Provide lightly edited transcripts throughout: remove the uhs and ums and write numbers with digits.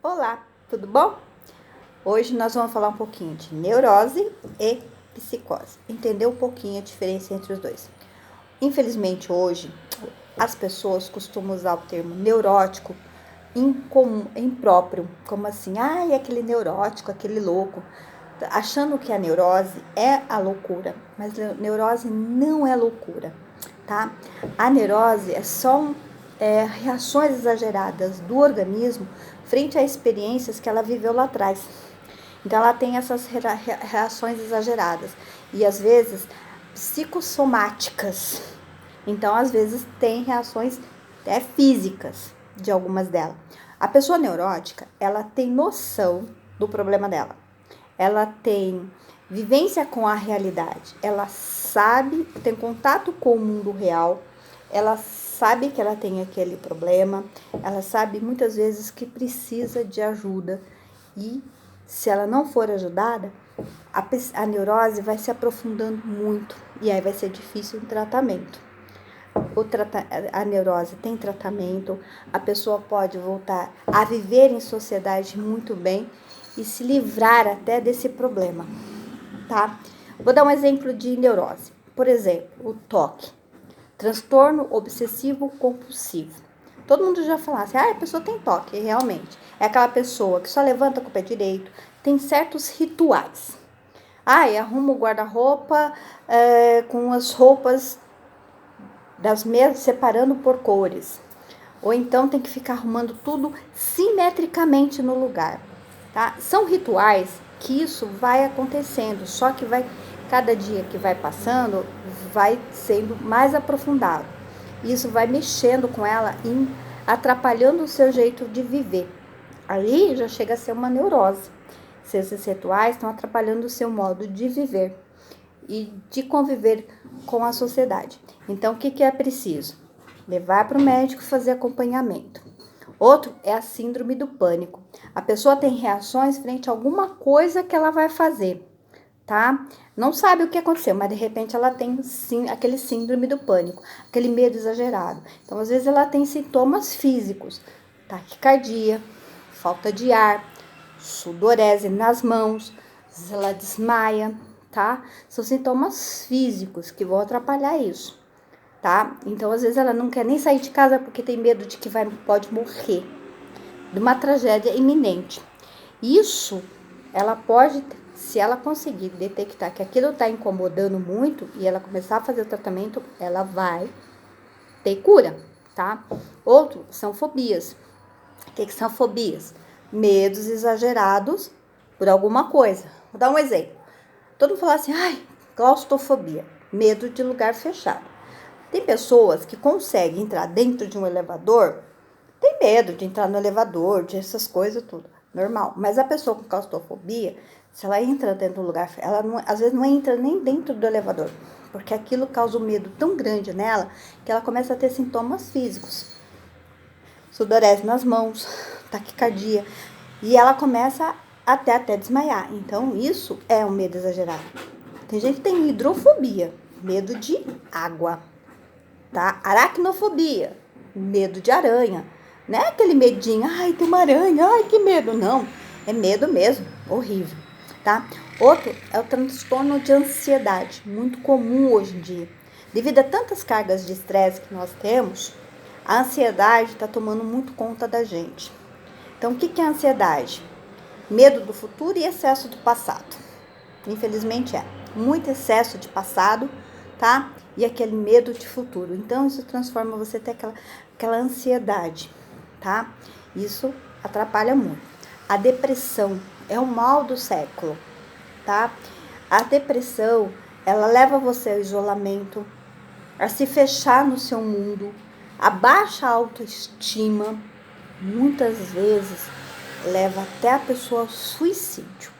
Olá, tudo bom? Hoje nós vamos falar um pouquinho de neurose e psicose. Entender um pouquinho a diferença entre os dois. Infelizmente hoje as pessoas costumam usar o termo neurótico incomum, impróprio, como assim, é aquele neurótico, aquele louco, achando que a neurose é a loucura, mas a neurose não é loucura, tá? A neurose é só reações exageradas do organismo frente a experiências que ela viveu lá atrás. Então ela tem essas reações exageradas e às vezes psicossomáticas. Então às vezes tem reações físicas de algumas delas. A pessoa neurótica, ela tem noção do problema dela. Ela tem vivência com a realidade. Ela sabe, tem contato com o mundo real. Ela sabe que ela tem aquele problema. Ela sabe muitas vezes que precisa de ajuda. E se ela não for ajudada, a neurose vai se aprofundando muito. E aí vai ser difícil o tratamento. A neurose tem tratamento, a pessoa pode voltar a viver em sociedade muito bem e se livrar até desse problema, tá? Vou dar um exemplo de neurose. Por exemplo, o TOC, transtorno obsessivo compulsivo. Todo mundo já fala assim, a pessoa tem TOC, realmente. É aquela pessoa que só levanta com o pé direito, tem certos rituais. E arruma o guarda-roupa com as roupas das mesas, separando por cores. Ou então tem que ficar arrumando tudo simetricamente no lugar, tá? São rituais que isso vai acontecendo, só que cada dia que vai passando, vai sendo mais aprofundado. Isso vai mexendo com ela e atrapalhando o seu jeito de viver. Aí já chega a ser uma neurose. Se esses rituais estão atrapalhando o seu modo de viver e de conviver com a sociedade. Então, o que é preciso? Levar para o médico fazer acompanhamento. Outro é a síndrome do pânico. A pessoa tem reações frente a alguma coisa que ela vai fazer, tá? Não sabe o que aconteceu, mas de repente ela tem sim aquele síndrome do pânico, aquele medo exagerado. Então, às vezes ela tem sintomas físicos, taquicardia, falta de ar, sudorese nas mãos, ela desmaia, tá? São sintomas físicos que vão atrapalhar isso, tá? Então, às vezes ela não quer nem sair de casa porque tem medo de que pode morrer, de uma tragédia iminente. Isso, ela pode, se ela conseguir detectar que aquilo está incomodando muito e ela começar a fazer o tratamento, ela vai ter cura, tá? Outro são fobias. O que são fobias? Medos exagerados por alguma coisa. Vou dar um exemplo. Todo mundo fala assim, claustrofobia, medo de lugar fechado. Tem pessoas que conseguem entrar dentro de um elevador, tem medo de entrar no elevador, de essas coisas tudo, normal. Mas a pessoa com claustrofobia, se ela entra dentro do lugar, ela não, às vezes não entra nem dentro do elevador, porque aquilo causa um medo tão grande nela que ela começa a ter sintomas físicos. Sudorese nas mãos, taquicardia, e ela começa até desmaiar. Então, isso é um medo exagerado. Tem gente que tem hidrofobia, medo de água, tá? Aracnofobia, medo de aranha. Não é aquele medinho, tem uma aranha, que medo. Não, é medo mesmo, horrível, tá? Outro é o transtorno de ansiedade, muito comum hoje em dia. Devido a tantas cargas de estresse que nós temos, a ansiedade está tomando muito conta da gente. Então, o que é a ansiedade? Medo do futuro e excesso do passado. Infelizmente muito excesso de passado, tá? E aquele medo de futuro. Então, isso transforma você até aquela ansiedade, tá? Isso atrapalha muito. A depressão é o mal do século, tá? A depressão, ela leva você ao isolamento, a se fechar no seu mundo, a baixa autoestima, muitas vezes leva até a pessoa ao suicídio.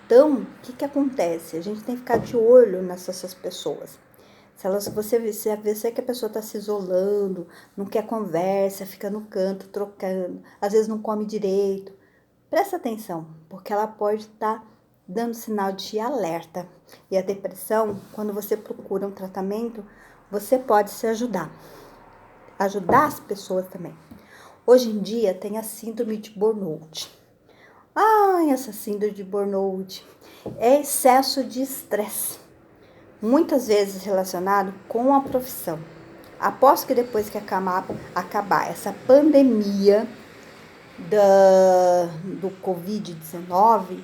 Então, o que acontece? A gente tem que ficar de olho nessas pessoas. Se você vê que a pessoa está se isolando, não quer conversa, fica no canto, trocando, às vezes não come direito, presta atenção, porque ela pode estar dando sinal de alerta. E a depressão, quando você procura um tratamento, você pode se ajudar as pessoas também. Hoje em dia tem a síndrome de burnout. Essa síndrome de burnout é excesso de estresse, muitas vezes relacionado com a profissão. Aposto que depois que acabar essa pandemia do Covid-19,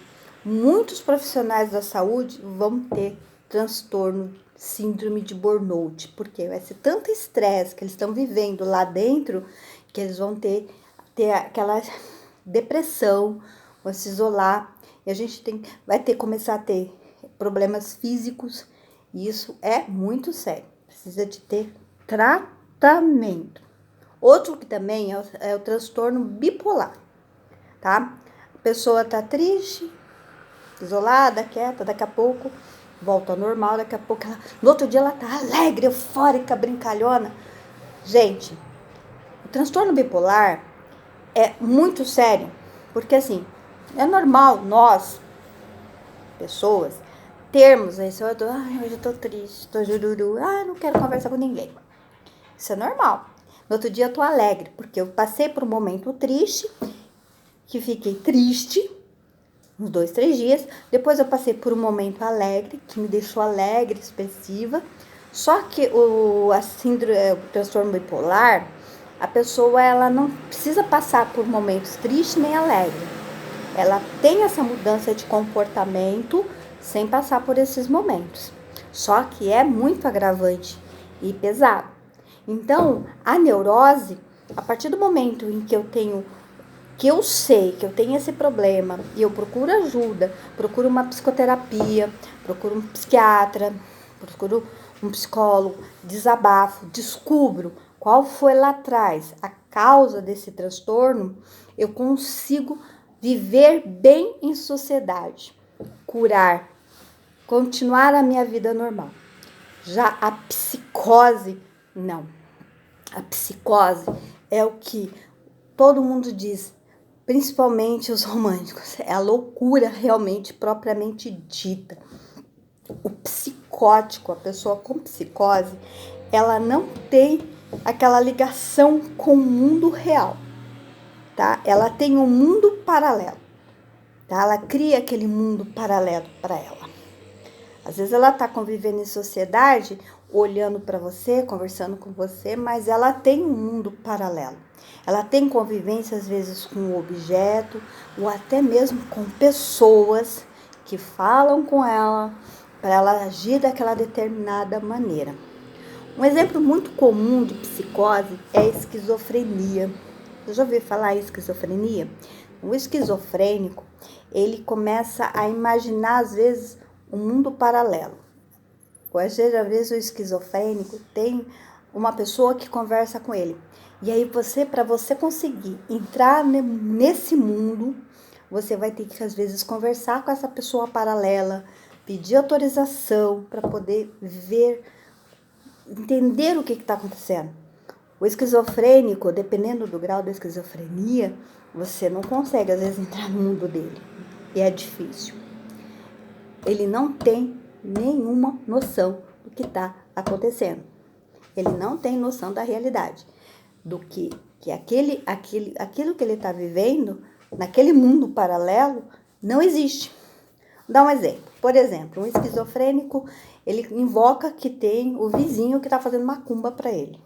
muitos profissionais da saúde vão ter transtorno, síndrome de burnout, porque vai ser tanto estresse que eles estão vivendo lá dentro que eles vão ter aquela depressão, vão se isolar, e a gente vai começar a ter problemas físicos, e isso é muito sério, precisa de ter tratamento. Outro que também é o transtorno bipolar, tá? A pessoa tá triste, isolada, quieta, daqui a pouco volta ao normal, daqui a pouco no outro dia ela tá alegre, eufórica, brincalhona. Gente, o transtorno bipolar é muito sério, porque assim, é normal nós, pessoas, termos isso, hoje eu tô triste, tô jururu, não quero conversar com ninguém. Isso é normal. No outro dia eu tô alegre, porque eu passei por um momento triste, que fiquei triste, uns 2, 3 dias. Depois eu passei por um momento alegre, que me deixou alegre, expressiva. Só que o transtorno bipolar, a pessoa ela não precisa passar por momentos tristes nem alegres. Ela tem essa mudança de comportamento sem passar por esses momentos. Só que é muito agravante e pesado. Então, a neurose, a partir do momento em que eu sei que eu tenho esse problema e eu procuro ajuda, procuro uma psicoterapia, procuro um psiquiatra, procuro um psicólogo, desabafo, descubro qual foi lá atrás a causa desse transtorno, eu consigo viver bem em sociedade, curar, continuar a minha vida normal. Já a psicose, não. A psicose é o que todo mundo diz, principalmente os românticos. É a loucura realmente propriamente dita. O psicótico, a pessoa com psicose, ela não tem aquela ligação com o mundo real, tá? Ela tem um mundo paralelo, tá? Ela cria aquele mundo paralelo para ela. Às vezes ela tá convivendo em sociedade, olhando para você, conversando com você, mas ela tem um mundo paralelo. Ela tem convivência às vezes com o objeto ou até mesmo com pessoas que falam com ela para ela agir daquela determinada maneira. Um exemplo muito comum de psicose é a esquizofrenia. Você já ouviu falar em esquizofrenia? O esquizofrênico, ele começa a imaginar às vezes um mundo paralelo. Às vezes o esquizofrênico tem uma pessoa que conversa com ele. E aí para você conseguir entrar nesse mundo, você vai ter que às vezes conversar com essa pessoa paralela, pedir autorização para poder entender o que está acontecendo. O esquizofrênico, dependendo do grau da esquizofrenia, você não consegue às vezes entrar no mundo dele. E é difícil. Ele não tem nenhuma noção do que está acontecendo. Ele não tem noção da realidade, do que aquilo que ele está vivendo, naquele mundo paralelo, não existe. Vou dar um exemplo. Por exemplo, um esquizofrênico, ele invoca que tem o vizinho que está fazendo macumba para ele.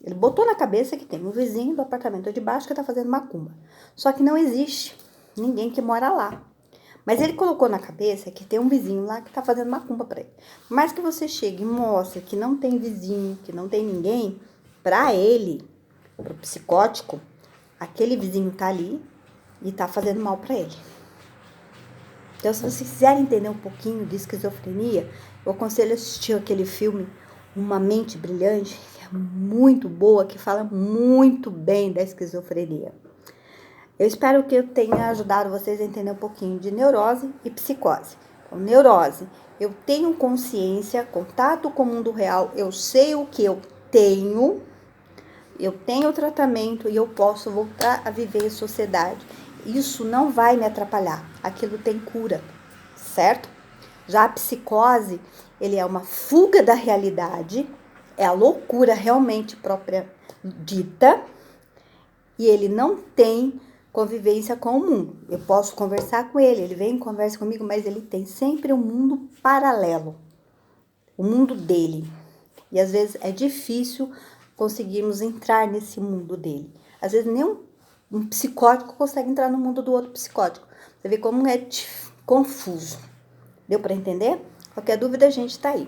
Ele botou na cabeça que tem um vizinho do apartamento de baixo que está fazendo macumba. Só que não existe ninguém que mora lá. Mas ele colocou na cabeça que tem um vizinho lá que tá fazendo macumba pra ele. Mas que você chegue e mostre que não tem vizinho, que não tem ninguém, pra ele, pro psicótico, aquele vizinho tá ali e tá fazendo mal pra ele. Então, se vocês quiserem entender um pouquinho de esquizofrenia, eu aconselho a assistir aquele filme Uma Mente Brilhante, que é muito boa, que fala muito bem da esquizofrenia. Eu espero que eu tenha ajudado vocês a entender um pouquinho de neurose e psicose. Então, neurose, eu tenho consciência, contato com o mundo real, eu sei o que eu tenho tratamento e eu posso voltar a viver em sociedade. Isso não vai me atrapalhar, aquilo tem cura, certo? Já a psicose, ele é uma fuga da realidade, é a loucura realmente própria dita, e ele não tem convivência com o mundo. Eu posso conversar com ele, ele vem e conversa comigo, mas ele tem sempre um mundo paralelo, o mundo dele. E às vezes é difícil conseguirmos entrar nesse mundo dele. Às vezes nem um psicótico consegue entrar no mundo do outro psicótico. Você vê como é confuso. Deu para entender? Qualquer dúvida, a gente tá aí.